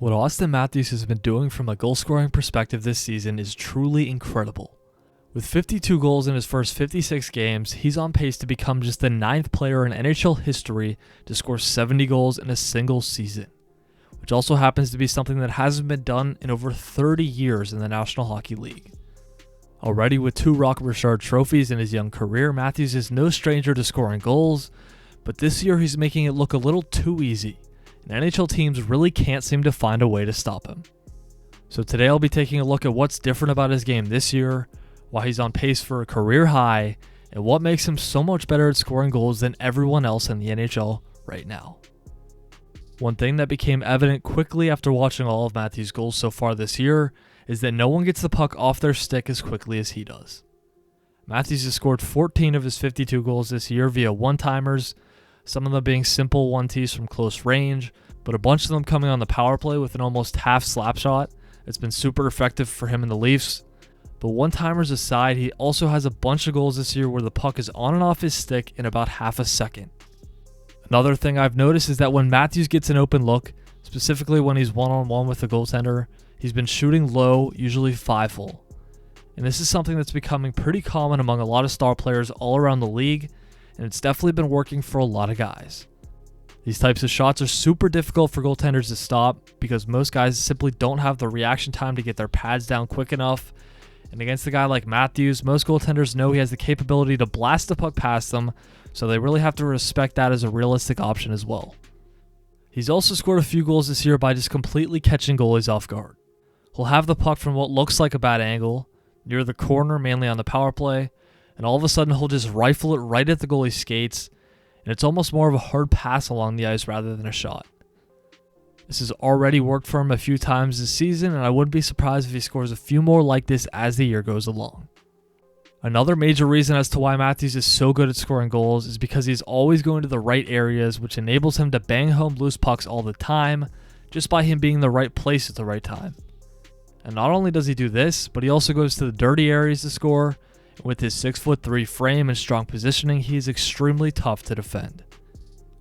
What Auston Matthews has been doing from a goal-scoring perspective this season is truly incredible. With 52 goals in his first 56 games, he's on pace to become just the 9th player in NHL history to score 70 goals in a single season, which also happens to be something that hasn't been done in over 30 years in the National Hockey League. Already with 2 Rock Richard trophies in his young career, Matthews is no stranger to scoring goals, but this year he's making it look a little too easy, and NHL teams really can't seem to find a way to stop him. So today I'll be taking a look at what's different about his game this year, why he's on pace for a career high, and what makes him so much better at scoring goals than everyone else in the NHL right now. One thing that became evident quickly after watching all of Matthews' goals so far this year is that no one gets the puck off their stick as quickly as he does. Matthews has scored 14 of his 52 goals this year via one-timers, some of them being simple 1-2s from close range, but a bunch of them coming on the power play with an almost half slap shot. It's been super effective for him in the Leafs. But one-timers aside, he also has a bunch of goals this year where the puck is on and off his stick in about half a second. Another thing I've noticed is that when Matthews gets an open look, specifically when he's one-on-one with the goaltender, he's been shooting low, usually 5-hole. And this is something that's becoming pretty common among a lot of star players all around the league, and it's definitely been working for a lot of guys. These types of shots are super difficult for goaltenders to stop because most guys simply don't have the reaction time to get their pads down quick enough. And against a guy like Matthews, most goaltenders know he has the capability to blast the puck past them, so they really have to respect that as a realistic option as well. He's also scored a few goals this year by just completely catching goalies off guard. He'll have the puck from what looks like a bad angle, near the corner, mainly on the power play, and all of a sudden he'll just rifle it right at the goalie's skates, and it's almost more of a hard pass along the ice rather than a shot. This has already worked for him a few times this season, and I wouldn't be surprised if he scores a few more like this as the year goes along. Another major reason as to why Matthews is so good at scoring goals is because he's always going to the right areas, which enables him to bang home loose pucks all the time, just by him being in the right place at the right time. And not only does he do this, but he also goes to the dirty areas to score. With his 6'3" frame and strong positioning, he is extremely tough to defend.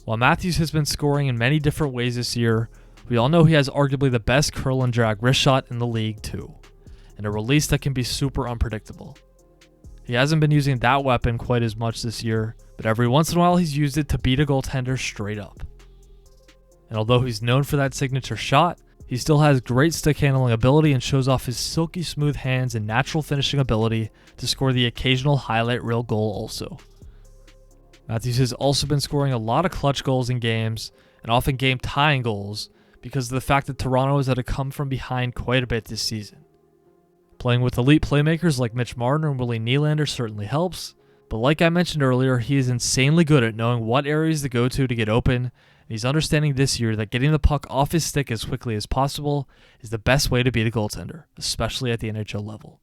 While Matthews has been scoring in many different ways this year, we all know he has arguably the best curl and drag wrist shot in the league too, and a release that can be super unpredictable. He hasn't been using that weapon quite as much this year, but every once in a while he's used it to beat a goaltender straight up. And although he's known for that signature shot, he still has great stick handling ability and shows off his silky smooth hands and natural finishing ability to score the occasional highlight reel goal also. Matthews has also been scoring a lot of clutch goals in games, and often game tying goals, because of the fact that Toronto has had to come from behind quite a bit this season. Playing with elite playmakers like Mitch Marner and Willie Nylander certainly helps, but like I mentioned earlier, he is insanely good at knowing what areas to go to get open. He's understanding this year that getting the puck off his stick as quickly as possible is the best way to beat a goaltender, especially at the NHL level.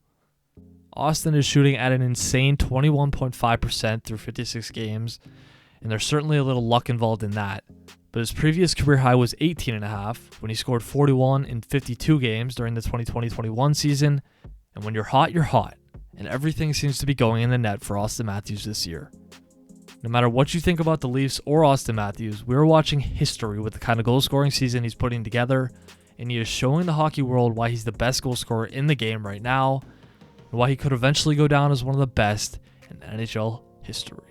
Auston is shooting at an insane 21.5% through 56 games, and there's certainly a little luck involved in that. But his previous career high was 18.5 when he scored 41 in 52 games during the 2020-21 season. And when you're hot, and everything seems to be going in the net for Auston Matthews this year. No matter what you think about the Leafs or Auston Matthews, we're watching history with the kind of goal-scoring season he's putting together, and he is showing the hockey world why he's the best goal scorer in the game right now, and why he could eventually go down as one of the best in NHL history.